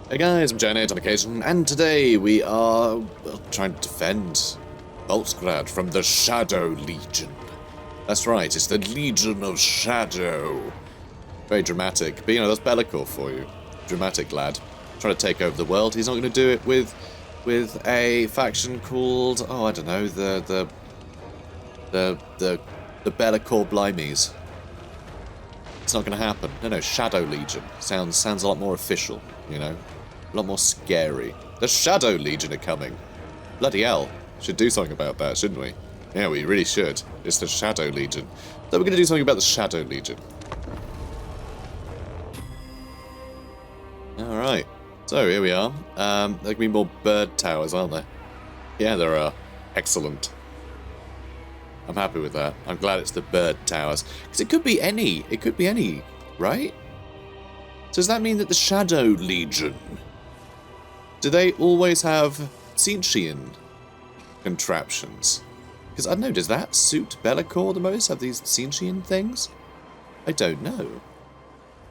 Hey guys, I'm JanetOnOccasion, and today we are trying to defend SKRAG from the Shadow Legion. That's right, it's the Legion of Shadow. Very dramatic, but you know, that's Be'lakor for you. Dramatic lad. Trying to take over the world. He's not going to do it with a faction called, oh, I don't know, the Be'lakor Blimies. It's not going to happen. No, Shadow Legion. Sounds a lot more official, you know? A lot more scary. The Shadow Legion are coming. Bloody hell. Should do something about that, shouldn't we? Yeah, we really should. It's the Shadow Legion. So we're going to do something about the Shadow Legion. Alright. So, here we are. There can be more bird towers, aren't there? Yeah, there are. Excellent. I'm happy with that. I'm glad it's the bird towers. Because it could be any. It could be any, right? So does that mean that the Shadow Legion... do they always have Tzeentchian contraptions? Because, I don't know, does that suit Be'lakor the most? Have these Tzeentchian things? I don't know.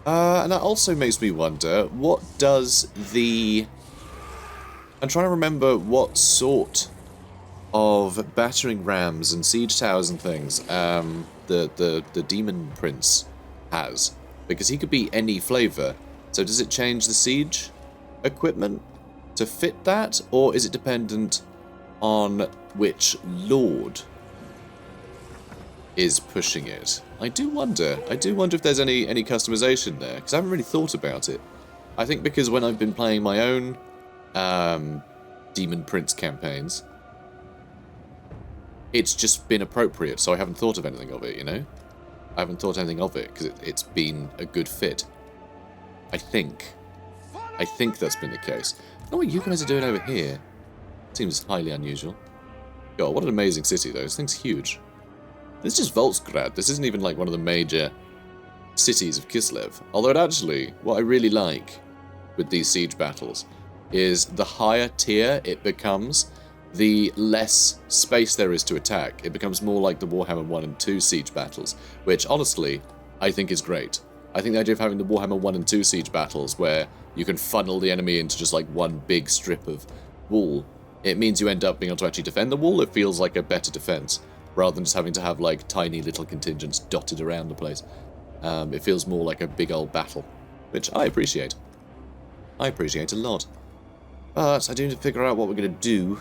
And that also makes me wonder, what does the... I'm trying to remember what sort of battering rams and siege towers and things the Demon Prince has. Because he could be any flavour. So does it change the siege equipment to fit that, or is it dependent on which lord is pushing it? I do wonder if there's any customization there, because I haven't really thought about it. I think because when I've been playing my own Demon Prince campaigns, it's just been appropriate, so I haven't thought of anything of it, you know? I haven't thought anything of it, because it's been a good fit. I think that's been the case. I don't know what you guys are doing over here. Seems highly unusual. God, what an amazing city, though. This thing's huge. This is just Voltsgrad. This isn't even like one of the major cities of Kislev. Although it actually, what I really like with these siege battles is the higher tier it becomes, the less space there is to attack. It becomes more like the Warhammer 1 and 2 siege battles, which, honestly, I think is great. I think the idea of having the Warhammer 1 and 2 siege battles where you can funnel the enemy into just like one big strip of wall, it means you end up being able to actually defend the wall. It feels like a better defense, rather than just having to have like tiny little contingents dotted around the place. It feels more like a big old battle, which I appreciate. I appreciate a lot. But I do need to figure out what we're going to do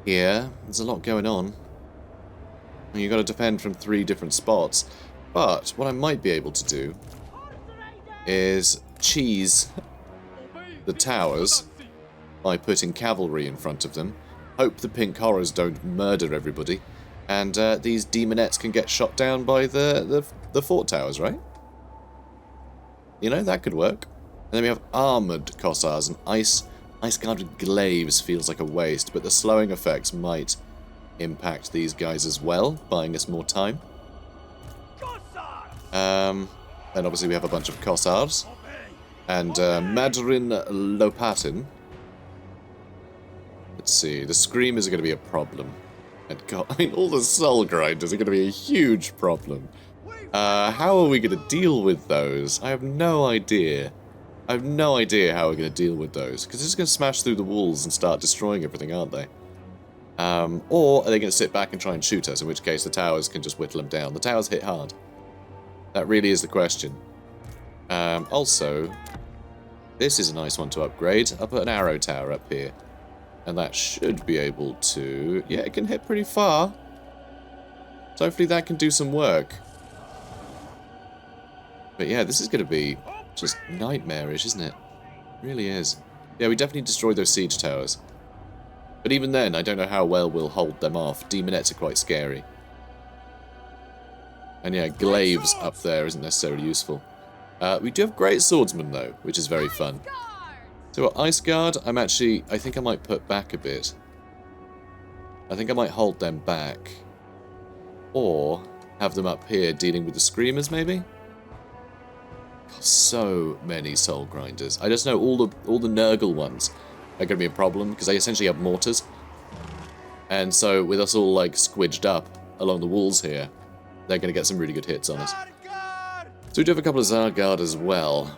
here. There's a lot going on. You've got to defend from 3 different spots. But what I might be able to do is cheese the towers by putting cavalry in front of them. Hope the pink horrors don't murder everybody. And these demonettes can get shot down by the fort towers, right? You know, that could work. And then we have armoured Kossars and ice-guarded glaives feels like a waste, but the slowing effects might impact these guys as well, buying us more time. Then obviously we have a bunch of Kossars. And Madarin Lopatin. Let's see, the Screamers are going to be a problem. And God, I mean, all the Soul Grinders are going to be a huge problem. How are we going to deal with those? I have no idea. I have no idea how we're going to deal with those. Because they're just going to smash through the walls and start destroying everything, aren't they? Or are they going to sit back and try and shoot us, in which case the towers can just whittle them down. The towers hit hard. That really is the question. Also, this is a nice one to upgrade. I'll put an arrow tower up here. And that should be able to... yeah, it can hit pretty far. So hopefully that can do some work. But yeah, this is going to be just nightmarish, isn't it? It really is. Yeah, we definitely destroyed those siege towers. But even then, I don't know how well we'll hold them off. Demonettes are quite scary. And yeah, glaives up there isn't necessarily useful. We do have great swordsmen though, which is very fun. So Ice Guard, I think I might put back a bit. I think I might hold them back. Or have them up here dealing with the Screamers maybe? God, so many Soul Grinders. I just know all the Nurgle ones are going to be a problem because they essentially have mortars. And so with us all like squidged up along the walls here, they're going to get some really good hits on us. So we do have a couple of Zargard as well.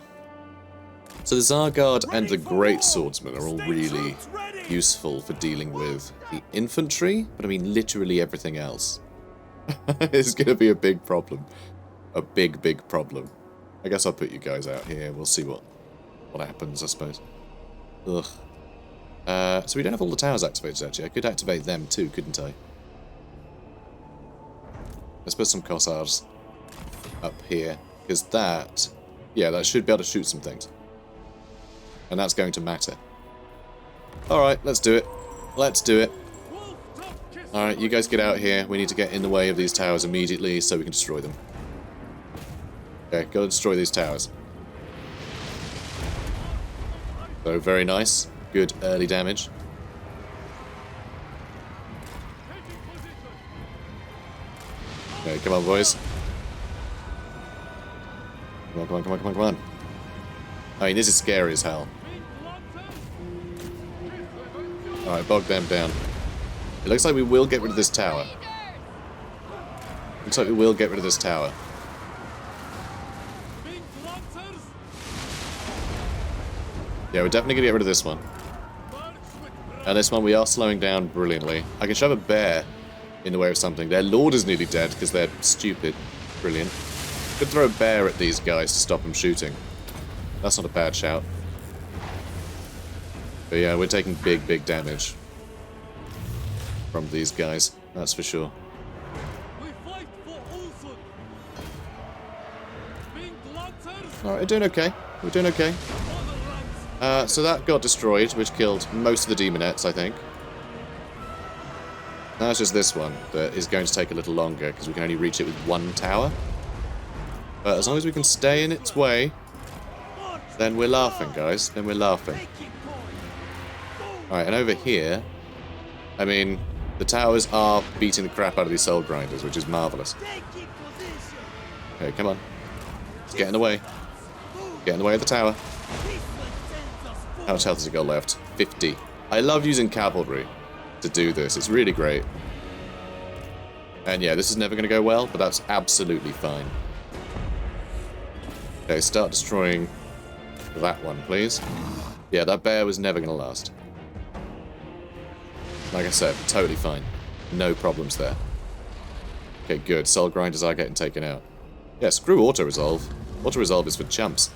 So the Zarguard and the Great Swordsman are all really useful for dealing with the infantry, but I mean literally everything else. It's going to be a big problem. A big, big problem. I guess I'll put you guys out here. We'll see what happens, I suppose. Ugh. So we don't have all the towers activated, actually. I could activate them too, couldn't I? Let's put some Kossars up here. Because that... yeah, that should be able to shoot some things. And that's going to matter. Alright, let's do it. Let's do it. Alright, you guys get out here. We need to get in the way of these towers immediately so we can destroy them. Okay, go destroy these towers. So, very nice. Good early damage. Okay, come on, boys. Come on, come on, come on, come on, come on. I mean, this is scary as hell. Alright, bog them down. It looks like we will get rid of this tower. Looks like we will get rid of this tower. Yeah, we're definitely going to get rid of this one. And this one we are slowing down brilliantly. I can shove a bear in the way of something. Their lord is nearly dead because they're stupid. Brilliant. Could throw a bear at these guys to stop them shooting. That's not a bad shout. But yeah, we're taking big, big damage from these guys. That's for sure. Alright, we're doing okay. We're doing okay. So that got destroyed, which killed most of the demonettes, I think. Now it's just this one that is going to take a little longer, because we can only reach it with one tower. But as long as we can stay in its way, then we're laughing, guys. Then we're laughing. Alright, and over here, I mean, the towers are beating the crap out of these soul grinders, which is marvellous. Okay, come on. Let's get in the way. Get in the way of the tower. How much health has it got left? 50. I love using cavalry to do this. It's really great. And yeah, this is never going to go well, but that's absolutely fine. Okay, start destroying that one, please. Yeah, that bear was never going to last. Like I said, totally fine. No problems there. Okay, good. Soul grinders are getting taken out. Yeah, screw auto-resolve. Auto-resolve is for chumps.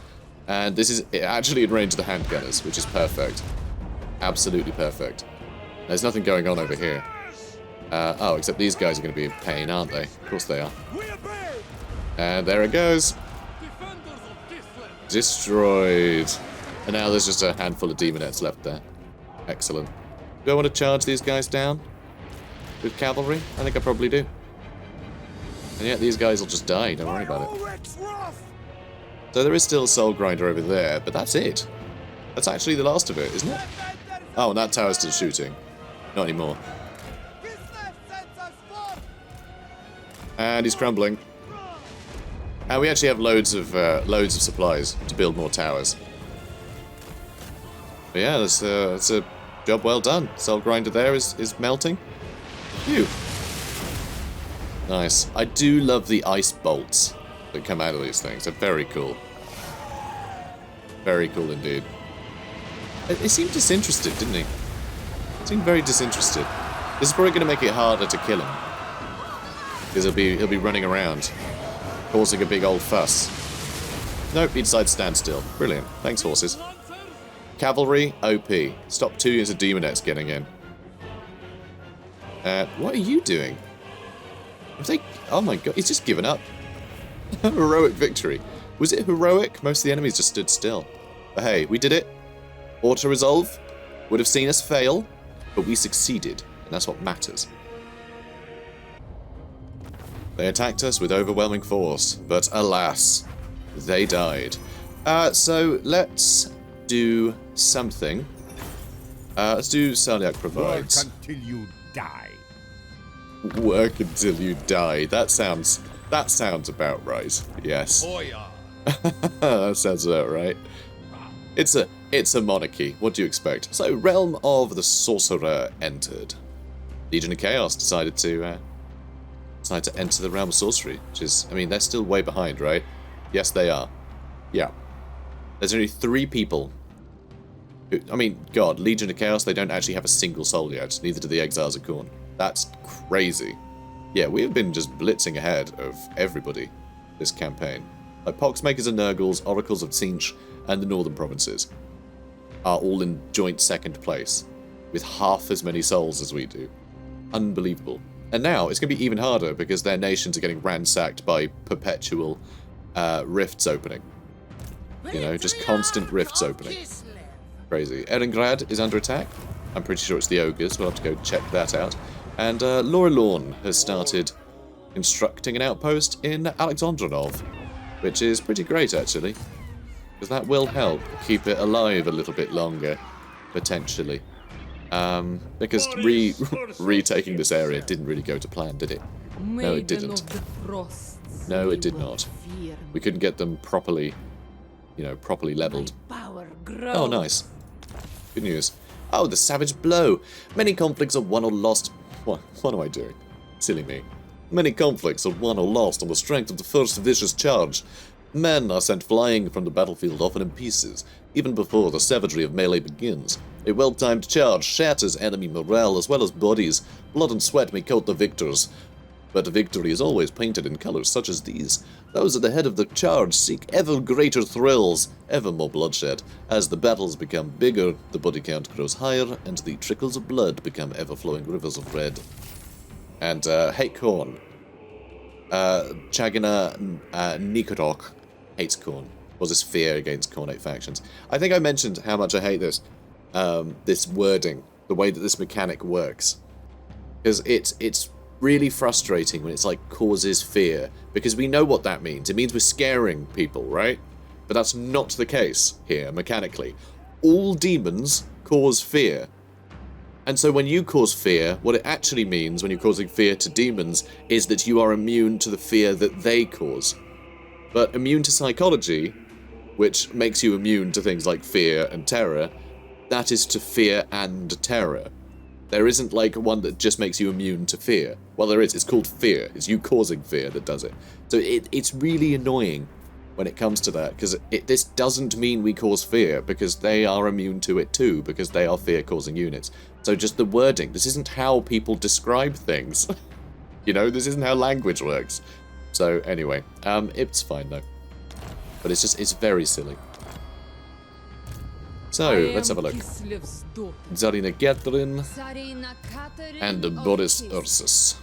And this is actually in range of the handgunners, which is perfect. Absolutely perfect. There's nothing going on over here. Oh, except these guys are going to be in pain, aren't they? Of course they are. And there it goes. Destroyed. And now there's just a handful of demonettes left there. Excellent. Do I want to charge these guys down with cavalry? I think I probably do. And yet these guys will just die, don't worry about it. So there is still a soul grinder over there, but that's it. That's actually the last of it, isn't it? Oh, and that tower's still shooting. Not anymore. And he's crumbling. And we actually have loads of supplies to build more towers. But yeah, that's a job well done. Soul grinder there is melting. Phew. Nice. I do love the ice bolts that come out of these things. They're very cool. Very cool indeed. He seemed disinterested, didn't he? He seemed very disinterested. This is probably going to make it harder to kill him. Because he'll be running around, causing a big old fuss. Nope, he decides to stand still. Brilliant. Thanks, horses. Cavalry, OP. Stop 2 units of demonettes getting in. What are you doing? Have they... oh my god, he's just given up. Heroic victory. Was it heroic? Most of the enemies just stood still. But hey, we did it. Auto-resolve would have seen us fail, but we succeeded, and that's what matters. They attacked us with overwhelming force, but alas, they died. So let's do something. Let's do Saliak provides. Work until you die. Work until you die. That sounds about right. Yes. That sounds about right. It's a monarchy. What do you expect? So, Realm of the Sorcerer entered. Legion of Chaos decided to enter the Realm of Sorcery, which is, I mean, they're still way behind, right? Yes, they are. Yeah. There's only 3 people. Who, I mean, God, Legion of Chaos, they don't actually have a single soul yet. Neither do the Exiles of Khorne. That's crazy. Yeah, we have been just blitzing ahead of everybody this campaign. Like Poxmakers and Nurgles, Oracles of Tzeentch, and the Northern Provinces are all in joint 2nd place, with half as many souls as we do. Unbelievable. And now it's going to be even harder because their nations are getting ransacked by perpetual rifts opening. You know, just constant rifts opening. Crazy. Erengrad is under attack. I'm pretty sure it's the Ogres. We'll have to go check that out. And Laura Lorne has started constructing an outpost in Alexandrinov, which is pretty great, actually. Because that will help keep it alive a little bit longer, potentially. Because retaking this area didn't really go to plan, did it? No, it didn't. No, it did not. We couldn't get them properly, you know, properly leveled. Oh, nice. Good news. Oh, the Savage Blow. Many conflicts are won or lost. What am I doing? Silly me. Many conflicts are won or lost on the strength of the first vicious charge. Men are sent flying from the battlefield, often in pieces, even before the savagery of melee begins. A well-timed charge shatters enemy morale as well as bodies. Blood and sweat may coat the victors, but victory is always painted in colors such as these. Those at the head of the charge seek ever greater thrills, ever more bloodshed. As the battles become bigger, the body count grows higher, and the trickles of blood become ever-flowing rivers of red. And, hate Khorne. Tzarina Katarin hates Khorne. Was his fear against Khornate factions. I think I mentioned how much I hate this, this wording, the way that this mechanic works. Because it's really frustrating when it's like causes fear, because we know what that means. It means we're scaring people, right? But that's not the case here, mechanically. All demons cause fear. And so when you cause fear, what it actually means when you're causing fear to demons is that you are immune to the fear that they cause. But immune to psychology, which makes you immune to things like fear and terror, that is to fear and terror. There isn't like one that just makes you immune to fear. Well, there is. It's called fear. It's you causing fear that does it. So it's really annoying when it comes to that, because this doesn't mean we cause fear, because they are immune to it too, because they are fear-causing units. So just the wording. This isn't how people describe things. You know, this isn't how language works. So anyway, it's fine though. But it's very silly. So, let's have a look. Tzarina Katarin and Boris Ursus.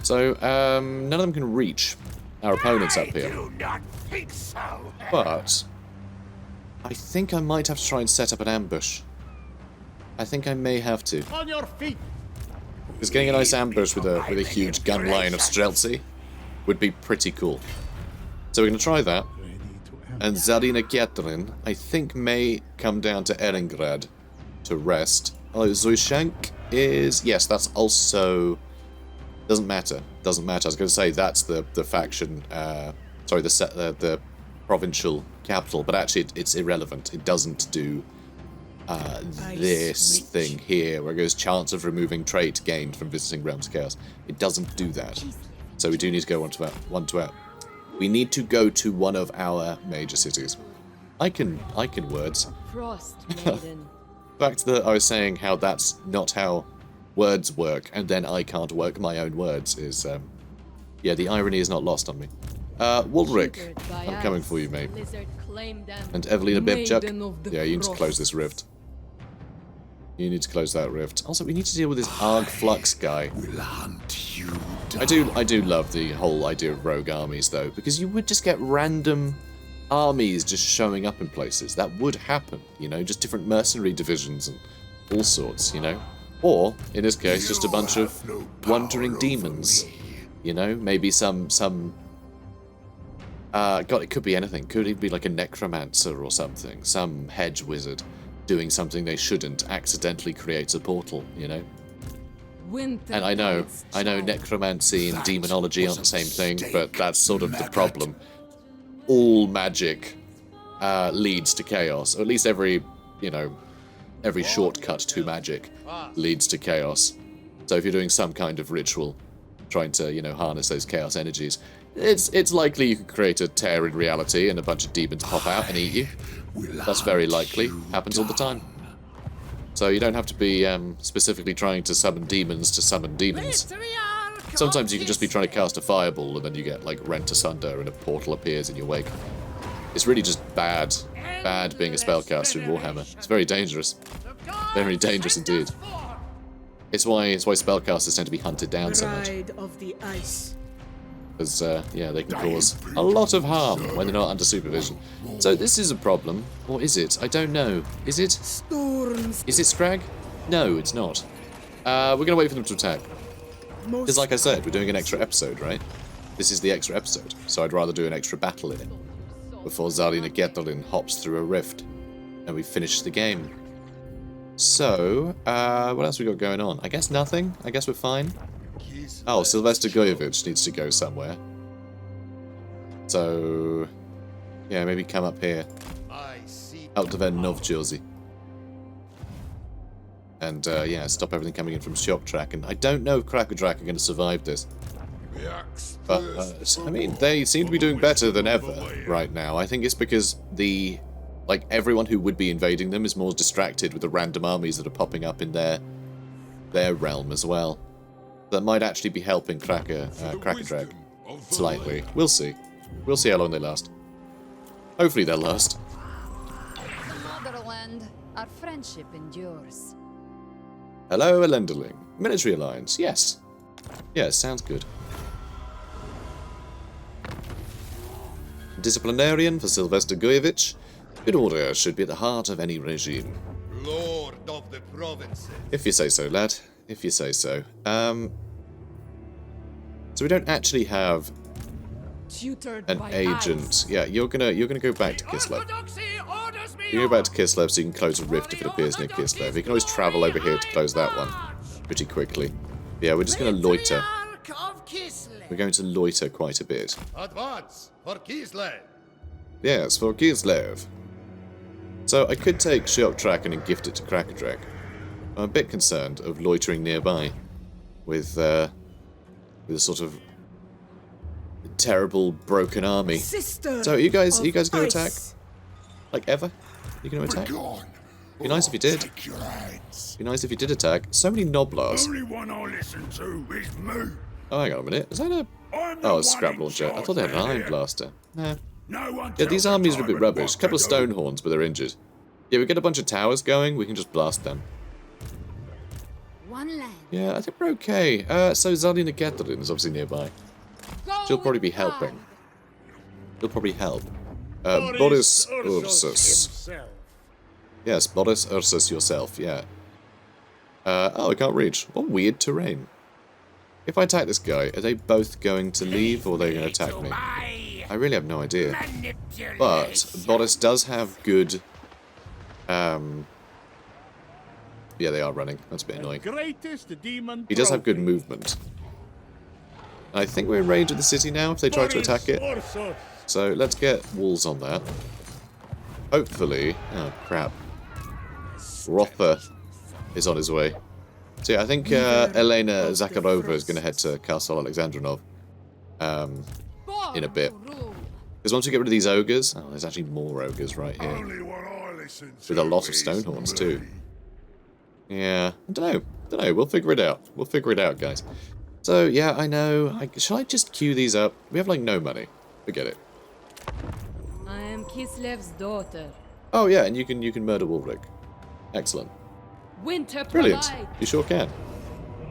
So, none of them can reach our opponents up here. But I think I might have to try and set up an ambush. I think I may have to. Because getting a nice ambush with a huge gun line of Streltsy would be pretty cool. So we're going to try that. And Tzarina Katarin, I think, may come down to Erengrad to rest. Oh, Zoishank is... Yes, that's also... Doesn't matter. Doesn't matter. I was going to say that's the faction... sorry, the provincial capital. But actually, it's irrelevant. It doesn't do this thing here, where it goes chance of removing trait gained from visiting Realms of Chaos. It doesn't do that. So we do need to go one to out. We need to go to one of our major cities. I can words. Back to the I was saying how that's not how words work, and then I can't work my own words is yeah, the irony is not lost on me. Wulric, I'm coming for you, mate. And Evelina Bibchuk. Yeah, you need to close this rift. You need to close that rift. Also, we need to deal with this Arg Flux guy. I do love the whole idea of rogue armies, though, because you would just get random armies just showing up in places. That would happen, you know, just different mercenary divisions and all sorts, you know. Or, in this case, just a bunch of wandering demons, you know, maybe some God, it could be anything. Could it be like a necromancer or something? Some hedge wizard doing something they shouldn't, accidentally creates a portal, you know? And I know necromancy and demonology aren't the same thing, but that's sort of the problem. All magic leads to chaos, or at least every shortcut to magic leads to chaos. So if you're doing some kind of ritual, trying to, you know, harness those chaos energies, it's likely you could create a tear in reality and a bunch of demons pop out and eat you. That's very likely. Happens all the time. So you don't have to be specifically trying to summon demons to summon demons. Sometimes you can just be trying to cast a fireball and then you get, like, rent asunder and a portal appears in your wake. It's really just bad being a spellcaster in Warhammer. It's very dangerous. Very dangerous indeed. It's why spellcasters tend to be hunted down so much. Because, yeah, they can cause a lot of harm when they're not under supervision. So this is a problem. Or is it? I don't know. Is it? Is it SKRAG? No, it's not. We're going to wait for them to attack. Because like I said, we're doing an extra episode, right? This is the extra episode. So I'd rather do an extra battle in it. Before Tzarina Katarin hops through a rift. And we finish the game. So, what else we got going on? I guess nothing. I guess we're fine. Oh, Sylvester Gojevich needs to go somewhere. So, yeah, maybe come up here. Out to Novjersey. And, yeah, stop everything coming in from Shock Track. And I don't know if Krakadrak are going to survive this. But, I mean, they seem to be doing better than ever right now. I think it's because like, everyone who would be invading them is more distracted with the random armies that are popping up in their realm as well. That might actually be helping Krakadrak slightly. We'll see. We'll see how long they last. Hopefully they'll last. The motherland, our friendship endures. Hello, Elenderling. Military alliance, yes. Yes, sounds good. Disciplinarian for Sylvester Gojevich. Good order should be at the heart of any regime. Lord of the provinces. If you say so, lad. If you say so. So we don't actually have an agent. Yeah, you're gonna go back to Kislev. You go back to Kislev so you can close a rift if it appears near Kislev. You can always travel over here to close that one pretty quickly. Yeah, we're just gonna loiter. We're going to loiter quite a bit. Advance for Kislev. Yes, for Kislev. So I could take Shock Track and gift it to Krakadrak. I'm a bit concerned of loitering nearby with a sort of terrible broken army. So you guys gonna attack? Like ever? You gonna attack? Be nice if you did. Be nice if you did attack. So many Noblars. Only one I listen to is me. Oh, hang on a minute. Is that a... Oh, a scrap launcher. I thought they had an iron blaster. Nah. Yeah, these armies are a bit rubbish. A couple of stone horns, but they're injured. Yeah, we get a bunch of towers going, we can just blast them. Yeah, I think we're okay. So Tzarina Katarin is obviously nearby. She'll probably be helping. She'll probably help. Boris Ursus. Yes, Boris Ursus yourself, yeah. Oh, I can't reach. What weird terrain. If I attack this guy, are they both going to leave or are they going to attack me? I really have no idea. But Boris does have good... Yeah, they are running. That's a bit annoying. He does have good movement. I think we're in range of the city now if they try to attack it. So let's get walls on that. Hopefully... Oh, crap. Rother is on his way. So yeah, I think Elena Zakharova is going to head to Castle Alexandrinov in a bit. Because once we get rid of these ogres... Oh, there's actually more ogres right here. With a lot of stone horns too. Yeah, I don't know. We'll figure it out. We'll figure it out, guys. So, yeah, I know. Shall I just queue these up? We have, like, no money. Forget it. I am Kislev's daughter. Oh, yeah, and you can murder Wolric. Excellent. Winter Brilliant. provide. You sure can.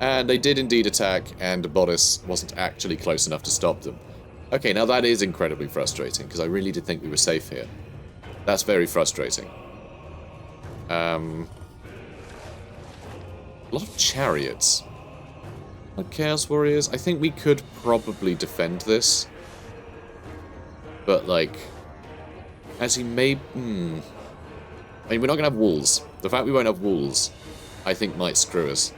And they did indeed attack, and Boris wasn't actually close enough to stop them. Okay, now that is incredibly frustrating, because I really did think we were safe here. That's very frustrating. A lot of chariots. Like Chaos Warriors. I think we could probably defend this. But, like... Actually, maybe... I mean, we're not going to have walls. The fact we won't have walls, I think, might screw us.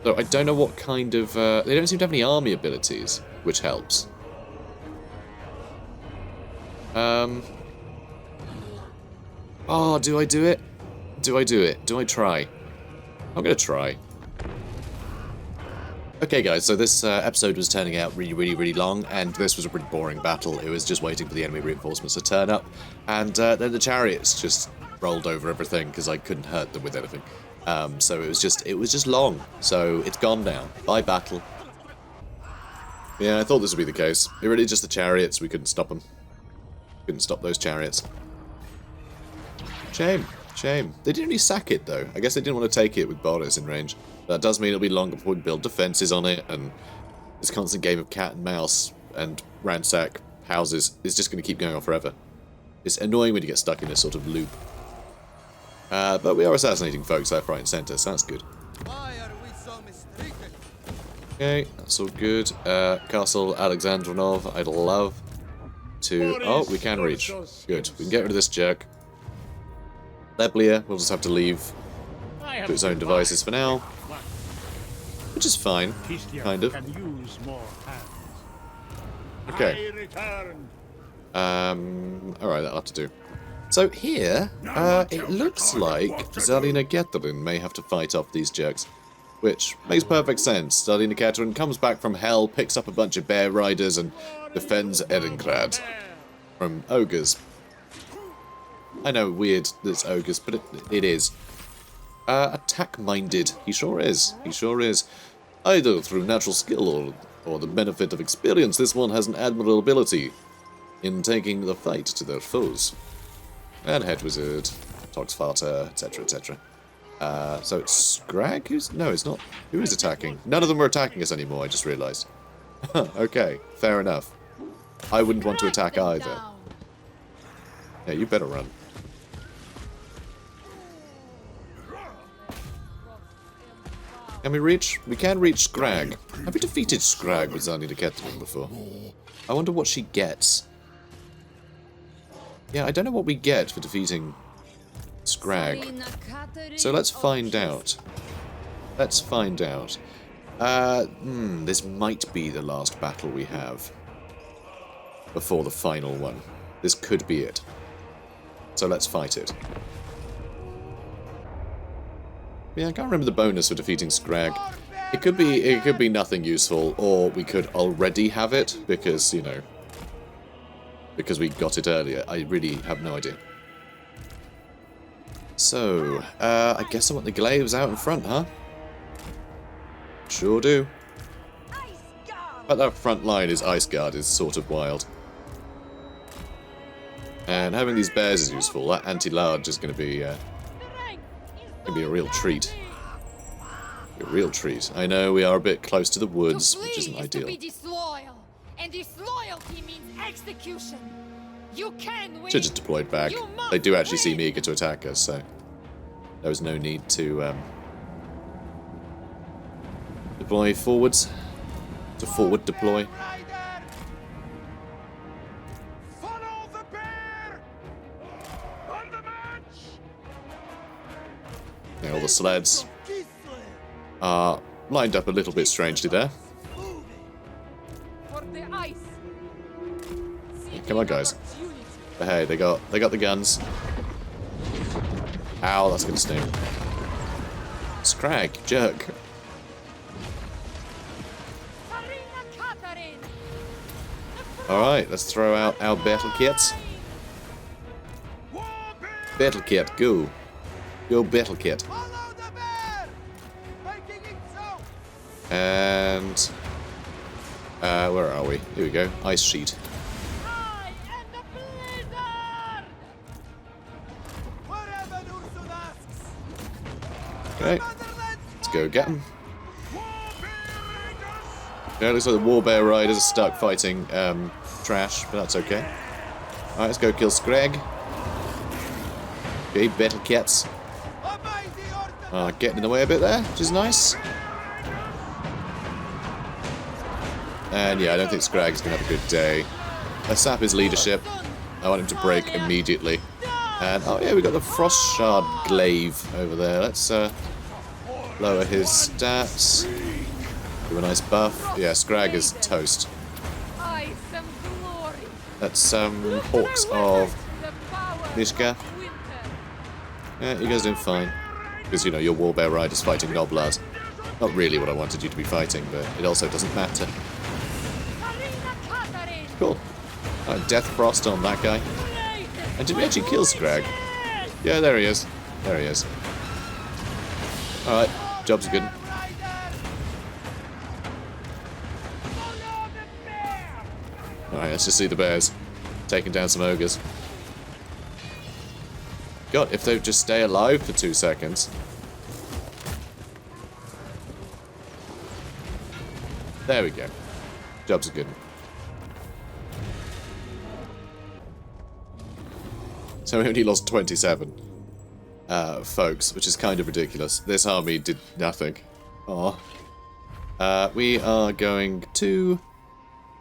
So, I don't know what kind of... they don't seem to have any army abilities, which helps. Oh, do I do it? Do I do it? Do I try? I'm going to try. Okay guys, so this episode was turning out really long, and this was a pretty boring battle. It was just waiting for the enemy reinforcements to turn up, and then the chariots just rolled over everything because I couldn't hurt them with anything. So it was just long. So it's gone now. Bye battle. Yeah, I thought this would be the case. It really just the chariots, we couldn't stop them. Couldn't stop those chariots. Shame. Shame. They didn't really sack it though. I guess they didn't want to take it with Boris in range. That does mean it'll be longer before we build defences on it, and this constant game of cat and mouse and ransack houses is just going to keep going on forever. It's annoying when you get stuck in this sort of loop. But we are assassinating folks left, right and centre, so that's good. Why are we so mistreated? Okay, that's all good. Castle Alexandrinov, I'd love to... Oh, we can reach. Good, we can get rid of this jerk. Leblia, we'll just have to leave to its own devices for now. Which is fine, kind of. Okay. Alright, that'll have to do. So here, it looks like Tzarina Katarin may have to fight off these jerks. Which makes perfect sense. Tzarina Katarin comes back from hell, picks up a bunch of bear riders, and defends Erengrad from ogres. I know, weird that it's ogres, but it is. Attack-minded. He sure is. He sure is. Either through natural skill or the benefit of experience, this one has an admirable ability in taking the fight to their foes. And Head Wizard, Toxfarter, etc, etc. So it's SKRAG who's... No, it's not. Who is attacking? None of them are attacking us anymore, I just realised. Okay, fair enough. I wouldn't want to attack either. Yeah, you better run. Can we reach? We can reach SKRAG. Have we defeated SKRAG with Tzarina Katarin before? I wonder what she gets. Yeah, I don't know what we get for defeating SKRAG. So let's find out. Let's find out. This might be the last battle we have before the final one. This could be it. So let's fight it. Yeah, I can't remember the bonus for defeating SKRAG. It could be nothing useful, or we could already have it because, you know, because we got it earlier. I really have no idea. So, I guess I want the glaives out in front, huh? Sure do. But that front line is Ice Guard is sort of wild. And having these bears is useful. That anti-large is going to be a real treat. A real treat. I know we are a bit close to the woods, which isn't ideal. To be disloyal, and disloyalty means execution. You can win. Should just deployed back. They do actually seem eager to attack us, so there was no need to deploy forwards. To forward deploy. Yeah, all the sleds are lined up a little bit strangely there. Come on, guys. But hey, they got the guns. Ow, that's gonna sting. SKRAG, jerk. Alright, let's throw out our battle kits. Battle kit, go. Go battle kit. And where are we? Here we go. Ice sheet. Okay, let's go get them. Yeah, it looks like the Warbear Riders are stuck fighting trash, but that's okay. Alright, let's go kill SKRAG. Okay, battle kits. Getting in the way a bit there, which is nice. And yeah, I don't think SKRAG is going to have a good day. Let's sap his leadership. I want him to break immediately. And oh yeah, we got the Frost Shard Glaive over there. Let's lower his stats. Do a nice buff. Yeah, SKRAG is toast. That's Hawks of Mishka. Yeah, you guys doing fine. Because, you know, your Warbear Rider's fighting Noblars. Not really what I wanted you to be fighting, but it also doesn't matter. Tzarina Katarin! Cool. Death Frost on that guy. And did we actually kill SKRAG? Yeah, there he is. There he is. Alright, job's good. Alright, let's just see the bears. Taking down some ogres. God, if they would just stay alive for 2 seconds. There we go. Jobs are good. So we only lost 27 folks, which is kind of ridiculous. This army did nothing. Aw. We are going to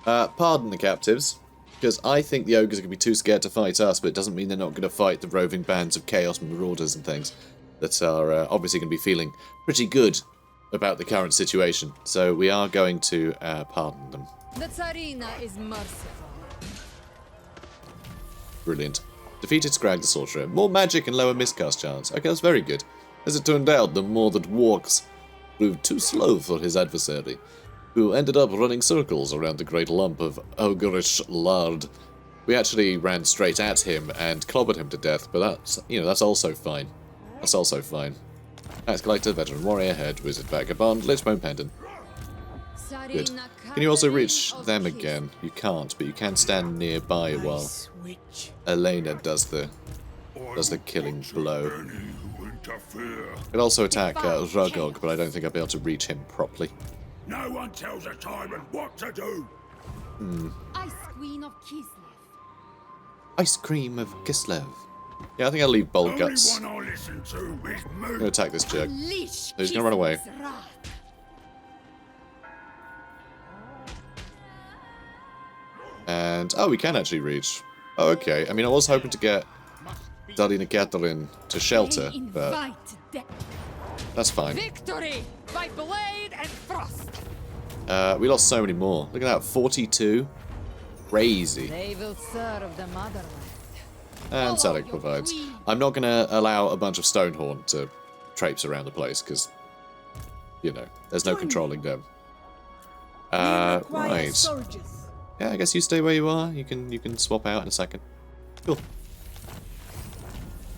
pardon the captives, because I think the ogres are going to be too scared to fight us, but it doesn't mean they're not going to fight the roving bands of chaos and marauders and things that are obviously going to be feeling pretty good about the current situation. So we are going to pardon them. The Tzarina is merciful. Brilliant. Defeated SKRAG the Sorcerer. More magic and lower miscast chance. Okay, that's very good. As it turned out, the more that walks proved too slow for his adversary, who ended up running circles around the great lump of ogreish lard. We actually ran straight at him and clobbered him to death, but that's, you know, that's also fine. That's also fine. Tax Collector, Veteran Warrior, Head, Wizard, Vagabond, Lichbone Pendant. Good. Can you also reach them again? You can't, but you can stand nearby while Elena does the killing blow. Could also attack Rugog, but I don't think I'll be able to reach him properly. No one tells a tyrant what to do. Ice Queen of Kislev. Ice Cream of Kislev. Yeah, I think I'll leave Bold Guts. Only one I listen to is me. I'm going to attack this jerk. Unleash He's going to run away. Kislev's wrath. And, oh, we can actually reach. Oh, okay. I mean, I was hoping to get Tzarina Katarin to shelter, They but invite death. that's fine. Victory by blade and frost. We lost so many more. Look at that, 42. Crazy. They will serve the motherland. And Sadek provides. I'm not going to allow a bunch of Stonehorn to traipse around the place, because, you know, there's no controlling them. Right. Yeah, I guess you stay where you are. You can swap out in a second. Cool.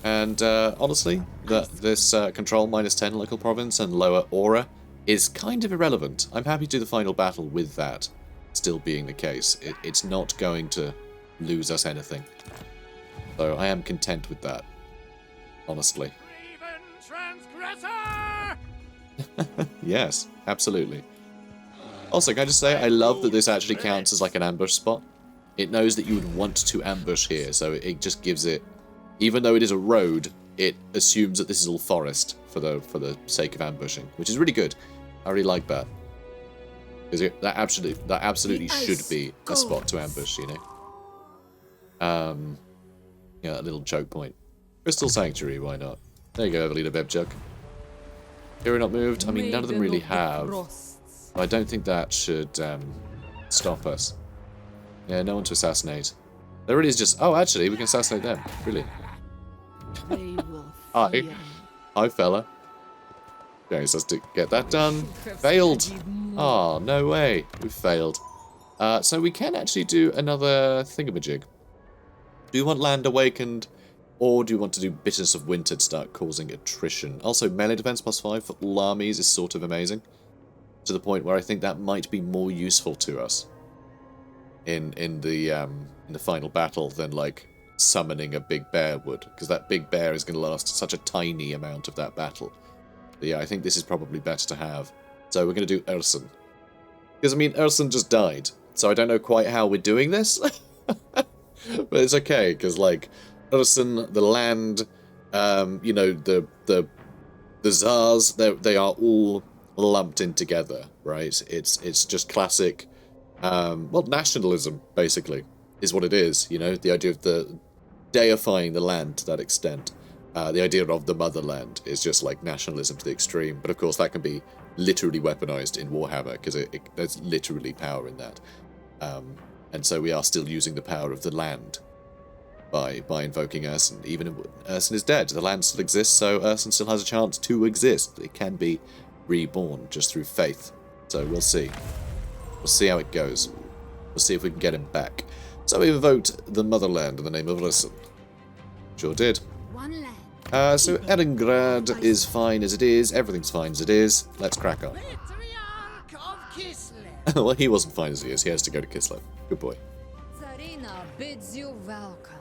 And honestly, this control -10 local province and lower aura is kind of irrelevant. I'm happy to do the final battle with that still being the case. It's not going to lose us anything. So I am content with that, honestly. Yes, absolutely. Also, can I just say, I love that this actually counts as like an ambush spot. It knows that you would want to ambush here, so it just gives it, even though it is a road, it assumes that this is all forest for the sake of ambushing, which is really good. I really like that, because that absolutely should be a spot to ambush, you know. Yeah, that little choke point. Crystal Sanctuary, why not? There you go, Evelina Bebchuk. Hero not moved. I mean, none of them really have. I don't think that should stop us. Yeah, no one to assassinate. There really is just... Oh, actually, we can assassinate them. Brilliant. Hi. Hi, fella. Okay, so let's get that done. Failed. Oh, no way. We failed. So we can actually do another thingamajig. Do you want Land Awakened, or do you want to do Bitterness of Winter to start causing attrition? Also, melee defense +5 for all armies is sort of amazing. To the point where I think that might be more useful to us in the final battle than like summoning a big bear would, because that big bear is going to last such a tiny amount of that battle. But yeah, I think this is probably better to have. So we're going to do Ursun, because I mean Ursun just died, so I don't know quite how we're doing this, but it's okay because like Ursun, the land, you know, the Tsars, they are all lumped in together, right? It's just classic, well, nationalism, basically, is what it is, you know? The idea of the deifying the land to that extent. The idea of the motherland is just like nationalism to the extreme, but of course that can be literally weaponized in Warhammer, because there's literally power in that. And so we are still using the power of the land by invoking Ursun. Even if Ursun is dead, the land still exists, so Ursun still has a chance to exist. It can be reborn just through faith. So we'll see. We'll see how it goes. We'll see if we can get him back. So we invoked the motherland in the name of Ursun. Sure did. One land. So Edingrad is fine as it is. Everything's fine as it is. Let's crack on. Patriarch of Kislev. Well, he wasn't fine as he is. He has to go to Kislev. Good boy. Tzarina bids you welcome.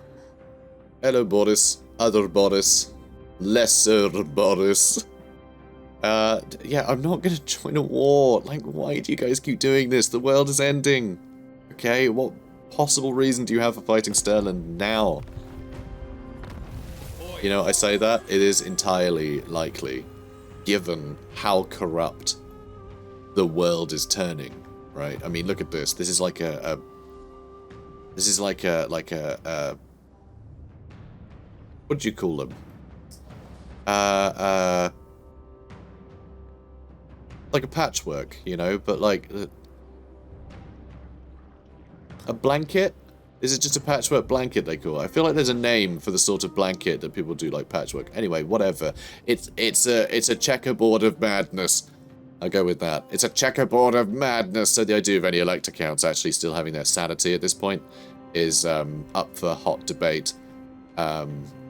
Hello, Boris. Other Boris. Lesser Boris. Yeah, I'm not gonna join a war. Like, why do you guys keep doing this? The world is ending. Okay, what possible reason do you have for fighting Stirland now? You know, I say that, it is entirely likely, given how corrupt the world is turning, right? I mean, look at this. This is like what do you call them? Like a patchwork, you know, but like a blanket? Is it just a patchwork blanket they call it? I feel like there's a name for the sort of blanket that people do like patchwork. Anyway, whatever. It's a checkerboard of madness. I'll go with that. It's a checkerboard of madness. So the idea of any elect accounts actually still having their sanity at this point is up for hot debate.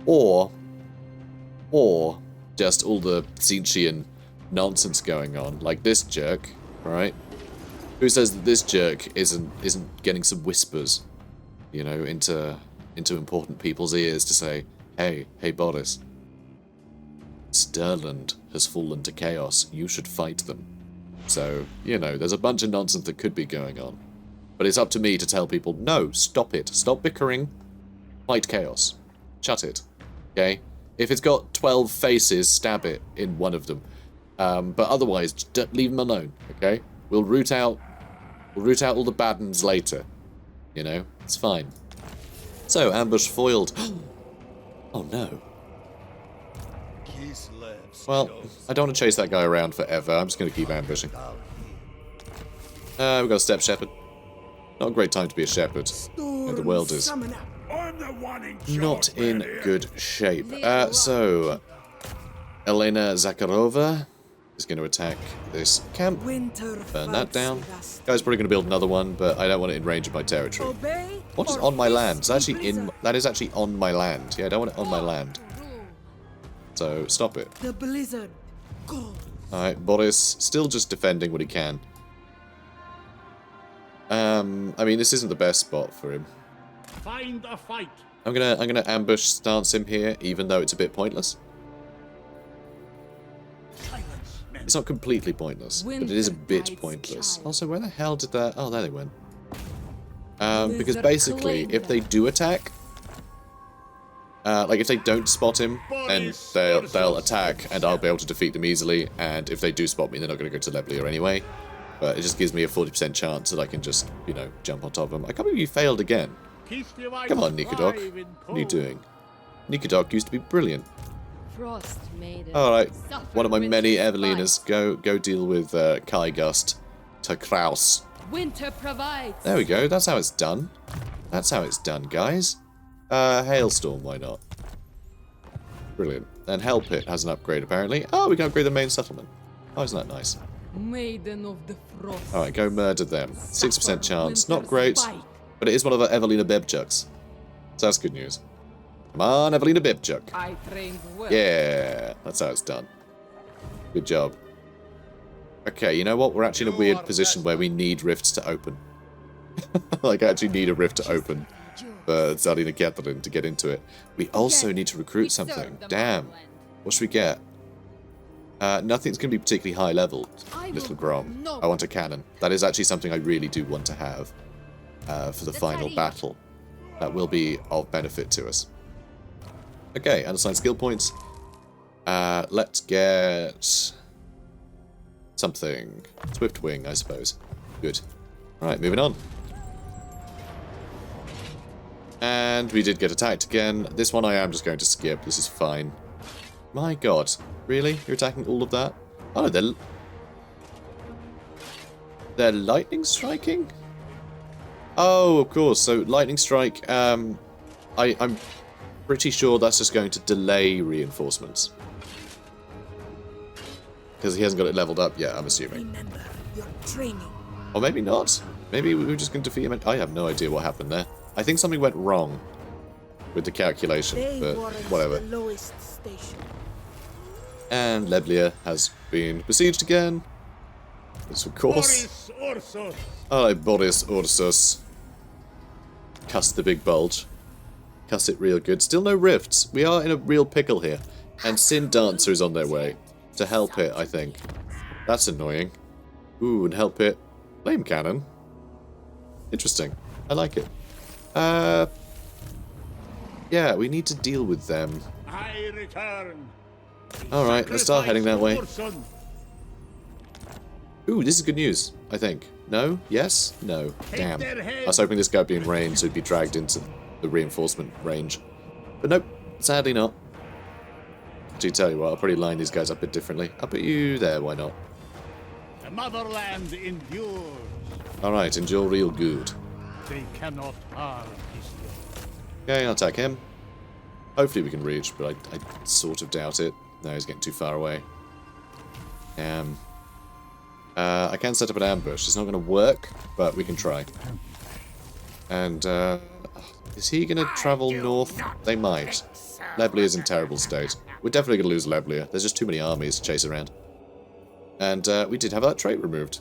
Or just all the Tzeentchian nonsense going on, like this jerk, right? Who says that this jerk isn't getting some whispers, you know, into important people's ears to say, hey Boris, Stirland has fallen to chaos. You should fight them. So, you know, there's a bunch of nonsense that could be going on, but it's up to me to tell people, no, stop it, stop bickering, fight chaos, shut it, okay? If it's got 12 faces, stab it in one of them. But otherwise, just leave them alone, okay? We'll root out all the bad ones later. You know, it's fine. So, ambush foiled. Oh no. Well, I don't want to chase that guy around forever. I'm just going to keep ambushing. We've got a steppe shepherd. Not a great time to be a shepherd. And the world is not in good shape. So, Elena Zakharova is going to attack this camp. Burn that down. Guy's probably going to build another one, but I don't want it in range of my territory. What is on my land? It's actually that is actually on my land. Yeah, I don't want it on my land. So stop it. The blizzard. Alright, Boris still just defending what he can. I mean, this isn't the best spot for him. Find a fight. I'm gonna ambush stance him here, even though it's a bit pointless. It's not completely pointless, but it is a bit pointless. Also, where the hell did that... Oh, there they went. Because basically, if they do attack... like, if they don't spot him, then they'll attack, and I'll be able to defeat them easily, and if they do spot me, they're not going to go to Leblia anyway. But it just gives me a 40% chance that I can just, you know, jump on top of them. I can't believe you failed again. Come on, Nikadok. What are you doing? Nikadok used to be brilliant. Alright, one of my many Evelinas. Go deal with Kai Gust to Kraus. Winter provides. There we go, that's how it's done. That's how it's done, guys. Hailstorm, why not? Brilliant. And Hell Pit has an upgrade, apparently. Oh, we can upgrade the main settlement. Oh, isn't that nice? Maiden of the Frost. Alright, go murder them. 6% chance, not great. But it is one of the Evelina Bebchuks. So that's good news. Come on, Evelina Bebchuk. I trained well. Yeah, that's how it's done. Good job. Okay, you know what? We're actually in a weird position where we need rifts to open. Like, I actually need a rift to open for Tzarina Katarin to get into it. We also need to recruit something. Damn. What should we get? Nothing's going to be particularly high level, Little Grom. I want a cannon. That is actually something I really do want to have for the final battle. That will be of benefit to us. Okay, unassigned skill points. Let's get something. Swift Wing, I suppose. Good. Alright, moving on. And we did get attacked again. This one I am just going to skip. This is fine. My god. Really? You're attacking all of that? Oh, they're lightning striking? Oh, of course. So, lightning strike, I'm pretty sure that's just going to delay reinforcements. Because he hasn't got it leveled up yet, I'm assuming. Remember your training. Or maybe not. Maybe we were just going to defeat him. I have no idea what happened there. I think something went wrong with the calculation, but whatever. The lowest station. And Leblia has been besieged again. Yes, of course. Boris Ursus. Alright, Boris Ursus. Cuss the big bulge. Cuss it real good. Still no rifts. We are in a real pickle here. And Sin Dancer is on their way. To help it, I think. That's annoying. Ooh, and help it. Flame Cannon. Interesting. I like it. Yeah, we need to deal with them. I return. Alright, let's start heading that way. Ursun. Ooh, this is good news, I think. No? Yes? No. Damn. their heads. I was hoping this guy would be in range, so he'd be dragged into the reinforcement range. But nope, sadly not. Actually, tell you what, I'll probably line these guys up a bit differently. I'll put you there, why not? The motherland endures. Alright, endure real good. They cannot harm Kislev. Okay, I'll attack him. Hopefully we can reach, but I sort of doubt it. No, he's getting too far away. I can set up an ambush. It's not going to work, but we can try. And, is he going to travel north? They might. Leblia is in terrible state. We're definitely going to lose Leblia. There's just too many armies to chase around. And, we did have that trait removed.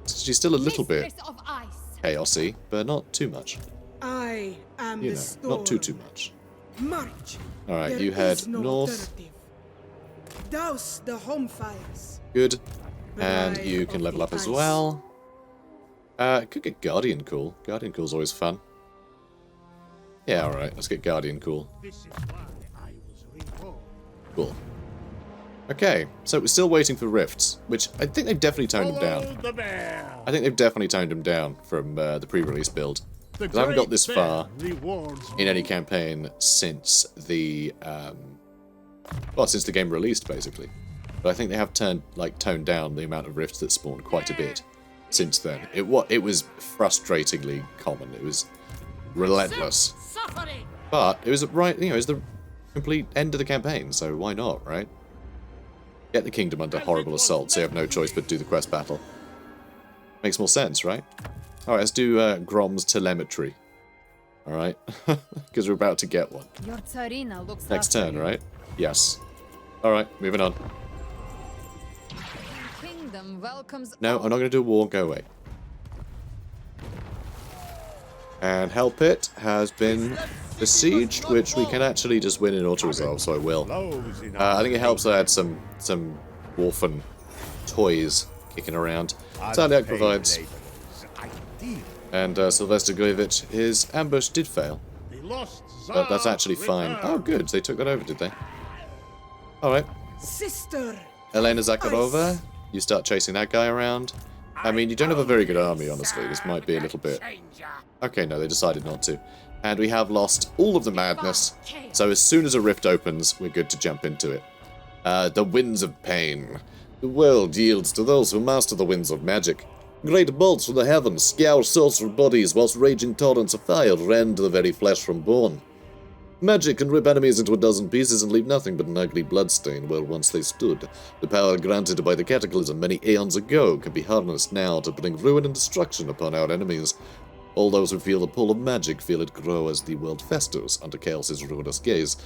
She's still a little bit Mistress of ice. chaosy, but not too much. I am You the know, storm. not too much. March. Alright, There you head is no north. alternative. Douse the home fires. Good. And Bride you can of level the up as ice. well. Could get Guardian Cool. Guardian Cool's always fun. Yeah, alright, let's get Guardian Cool. This is why I was reborn. Cool. Okay, so we're still waiting for rifts, which I think they've definitely toned them down. Follow the bear. I think they've definitely toned them down from the pre-release build. The Because I haven't got great this bear far rewards in any campaign since the, well, since the game released, basically. But I think they have toned down the amount of rifts that spawn quite a bit since then. It was frustratingly common. It was relentless. Suffering. But it was right, you know, it was the complete end of the campaign, so why not, right? Get the kingdom under horrible assault, so you have no choice but do the quest battle. Makes more sense, right? Alright, let's do Grom's telemetry. Alright? Because we're about to get one. Your Tzarina looks Next after turn, you. right? Yes. Alright, moving on. Kingdom welcomes No, all. I'm not going to do a war, go away. And Hell Pit has been besieged, which we can actually just win in auto-resolve, so I will. blows in I think it helps I had some orphan toys kicking around. Taliak provides. And Sylvester Glivich, his ambush did fail. The lost But that's Tsar actually fine. Oh, returns. good. They took that over, did they? Alright. Sister. Elena Zakharova, you start chasing that guy around. I mean, you don't have a very good army, honestly. This might be a little bit... Okay, no, they decided not to. And we have lost all of the madness. So as soon as a rift opens, we're good to jump into it. The Winds of Pain. The world yields to those who master the winds of magic. Great bolts from the heavens scour sorcerer bodies, whilst raging torrents of fire rend the very flesh from bone. Magic can rip enemies into a dozen pieces and leave nothing but an ugly bloodstain where once they stood. The power granted by the Cataclysm many aeons ago can be harnessed now to bring ruin and destruction upon our enemies. All those who feel the pull of magic feel it grow as the world festers under Chaos's ruinous gaze.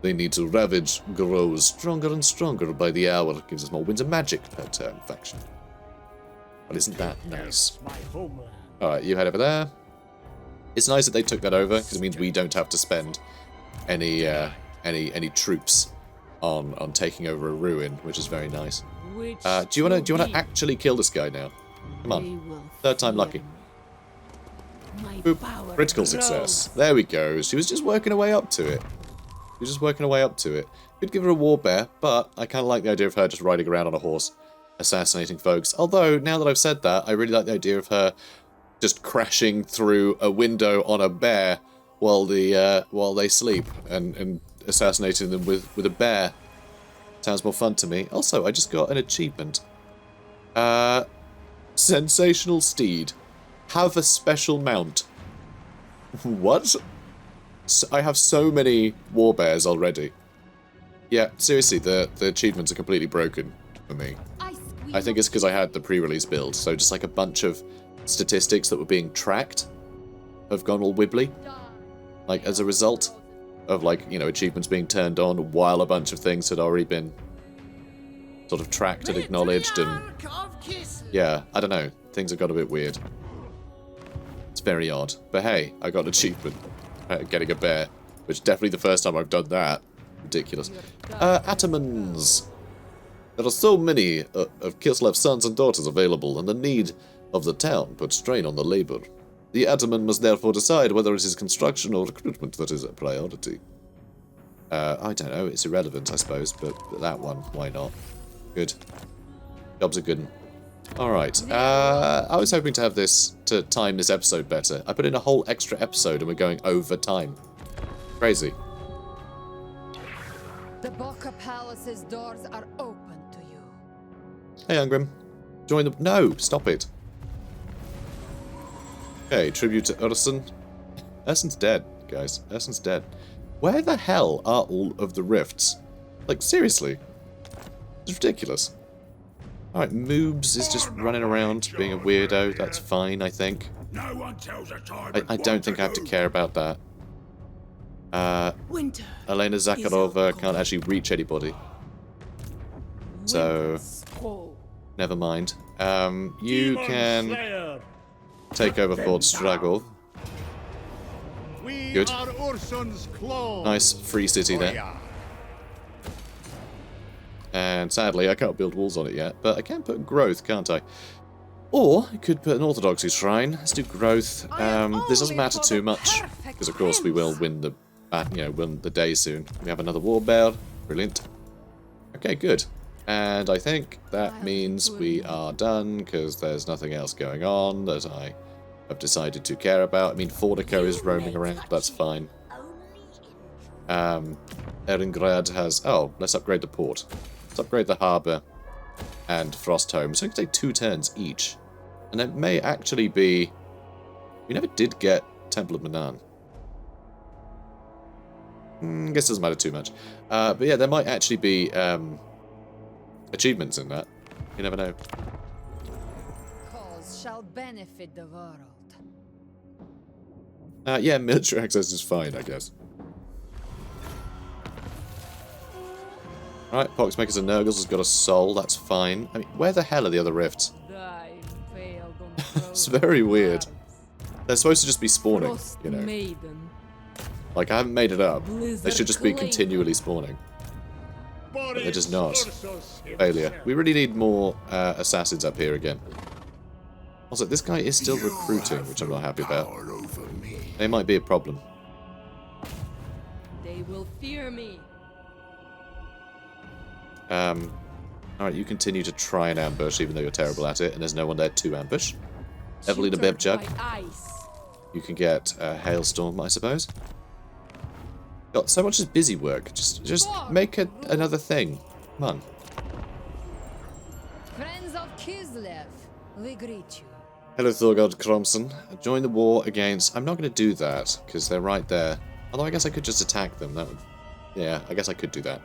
They need to ravage, grows stronger and stronger by the hour, gives us more winds of magic per turn faction. But isn't that nice? My homeland. Alright, you head over there. It's nice that they took that over, because it means we don't have to spend any troops on taking over a ruin, which is very nice. Do you wanna actually kill this guy now? Come on. Third time lucky. Boop. Critical success. There we go. She was just working her way up to it. Could give her a war bear, but I kind of like the idea of her just riding around on a horse, assassinating folks. Although, now that I've said that, I really like the idea of her just crashing through a window on a bear while they sleep and assassinating them with a bear. Sounds more fun to me. Also, I just got an achievement. Sensational steed. Have a special mount. What? So I have so many warbears already. Yeah, seriously, the achievements are completely broken for me. I I think it's because I had the pre-release build, so just like a bunch of statistics that were being tracked have gone all wibbly. Like, as a result of, like, you know, achievements being turned on while a bunch of things had already been sort of tracked and acknowledged, and yeah, I don't know, things have got a bit weird. It's very odd. But hey, I got an achievement getting a bear, which is definitely the first time I've done that. Ridiculous. Atamans. There are so many of Kislev's sons and daughters available, and the need of the town puts strain on the labor. The Ataman must therefore decide whether it is construction or recruitment that is a priority. I don't know, it's irrelevant, I suppose, but that one, why not? Good. Job's a good one. Alright, I was hoping to have this, to time this episode better. I put in a whole extra episode and we're going over time. Crazy. The Boca Palace's doors are open to you. Hey, Angrim. Join the... No, stop it. Okay, tribute to Ursun. Ursun's dead, guys. Ursun's dead. Where the hell are all of the rifts? Like, seriously. It's ridiculous. Alright, Moobs is just running around being a weirdo. That's fine, I think. No one tells a time. I don't think I have to care about that. Winter. Elena Zakharova can't actually reach anybody. So, never mind. You can take over Fort Stragov. Good. Nice free city there. And sadly, I can't build walls on it yet, but I can put growth, can't I? Or I could put an orthodoxy shrine. Let's do growth. This doesn't matter too much because, of course, we will win the, win the day soon. We have another war bear. Brilliant. Okay, good. And I think that means we are done because there's nothing else going on that I have decided to care about. I mean, Fordico is roaming around. That's fine. Eringrad has... Oh, let's upgrade the port. Let's upgrade the harbour and Frostholm. So it can take 2 turns each. And it may actually be... We never did get Temple of Manan. I guess it doesn't matter too much. But yeah, there might actually be achievements in that. You never know. Cause shall benefit the world. Yeah, military access is fine, I guess. Alright, Poxmakers and Nurgles has got a soul, that's fine. I mean, where the hell are the other rifts? It's very weird. They're supposed to just be spawning, you know. Like, I haven't made it up. They should just be continually spawning. But they're just not. Failure. We really need more assassins up here again. Also, this guy is still recruiting, which I'm not happy about. They might be a problem. They will fear me. Alright, you continue to try and ambush, even though you're terrible at it, and there's no one there to ambush. Evelina Bebchuk. You can get Hailstorm, I suppose. Got so much as busy work. Just make another thing. Come on. Friends of Kislev, we greet you. Hello, Thorgod Kromson. Join the war against... I'm not going to do that, because they're right there. Although I guess I could just attack them. That would... Yeah, I guess I could do that.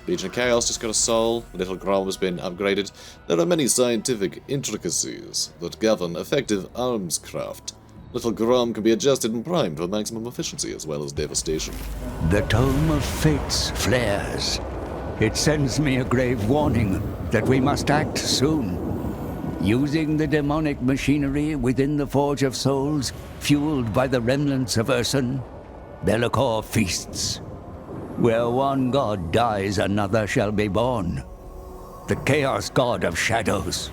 Legion of Chaos just got a soul. Little Grom has been upgraded. There are many scientific intricacies that govern effective arms craft. Little Grom can be adjusted and primed for maximum efficiency as well as devastation. The Tome of Fates flares. It sends me a grave warning that we must act soon. Using the demonic machinery within the Forge of Souls, fueled by the remnants of Ursun, Bellicor feasts. Where one god dies, another shall be born. The Chaos God of Shadows.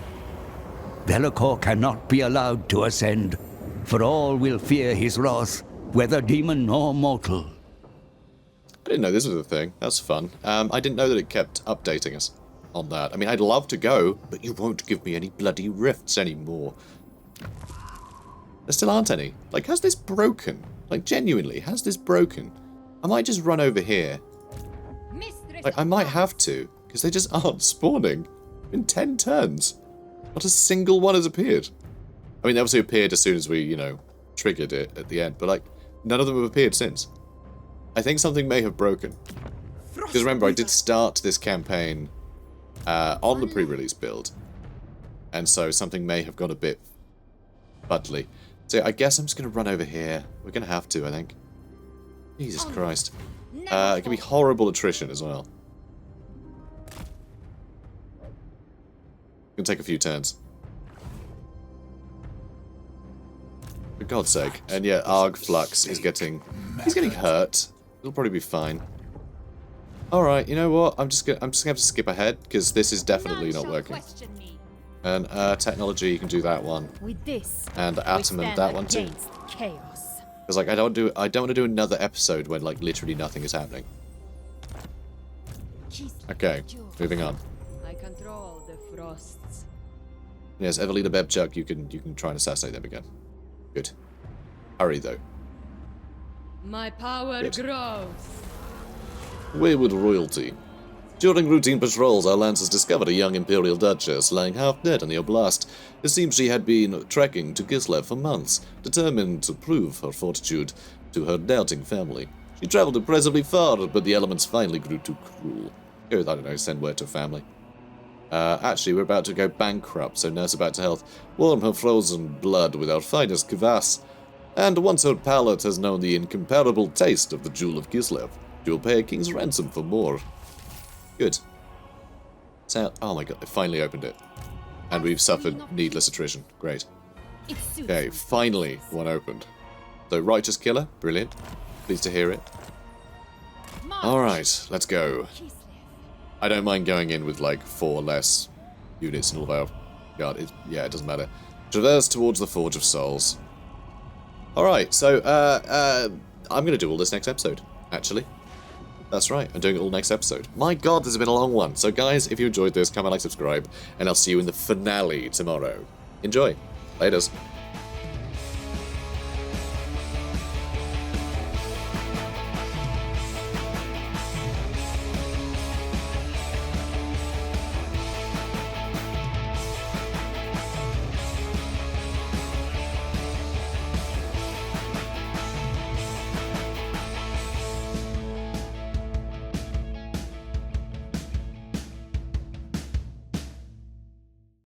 Bellicor cannot be allowed to ascend, for all will fear his wrath, whether demon or mortal. I didn't know this was a thing. That's fun. I didn't know that it kept updating us on that. I mean, I'd love to go, but you won't give me any bloody rifts anymore. There still aren't any. Like, has this broken? Like, genuinely, has this broken? I might just run over here. Like, I might have to, because they just aren't spawning. In 10 turns. Not a single one has appeared. I mean, they obviously appeared as soon as we, you know, triggered it at the end, but, like, none of them have appeared since. I think something may have broken. Because remember, I did start this campaign on the pre-release build. And so something may have gone a bit fuddly. So I guess I'm just going to run over here. We're going to have to, I think. Jesus Christ. It can be horrible attrition as well. Gonna take a few turns. For God's sake. And yeah, Arg Flux is getting... He's getting hurt. It'll probably be fine. Alright, you know what? I'm just gonna have to skip ahead, because this is definitely not working. And technology, you can do that one. With this, and Atom and that one too. Chaos. Because like I don't want to do another episode when like literally nothing is happening. Okay, moving on. I control the frosts. Yes, Evelina Bebchuk, you can try and assassinate them again. Good. Hurry though. My power grows. Wayward royalty. During routine patrols, our lancers discovered a young Imperial Duchess lying half dead in the oblast. It seems she had been trekking to Kislev for months, determined to prove her fortitude to her doubting family. She traveled impressively far, but the elements finally grew too cruel. Go, I don't know, send word to family. Actually, we're about to go bankrupt, so nurse about to health. Warm her frozen blood with our finest kvass. And once her palate has known the incomparable taste of the Jewel of Kislev, she will pay a king's ransom for more. Good. So, oh my god, I finally opened it. And we've suffered needless attrition. Great. Okay, finally one opened. So, Righteous Killer, brilliant. Pleased to hear it. Alright, let's go. I don't mind going in with like 4 less units and all that. God, yeah, it doesn't matter. Traverse towards the Forge of Souls. Alright, so, I'm going to do all this next episode, actually. That's right, I'm doing it all next episode. My god, this has been a long one. So guys, if you enjoyed this, comment, like, subscribe, and I'll see you in the finale tomorrow. Enjoy. Laters.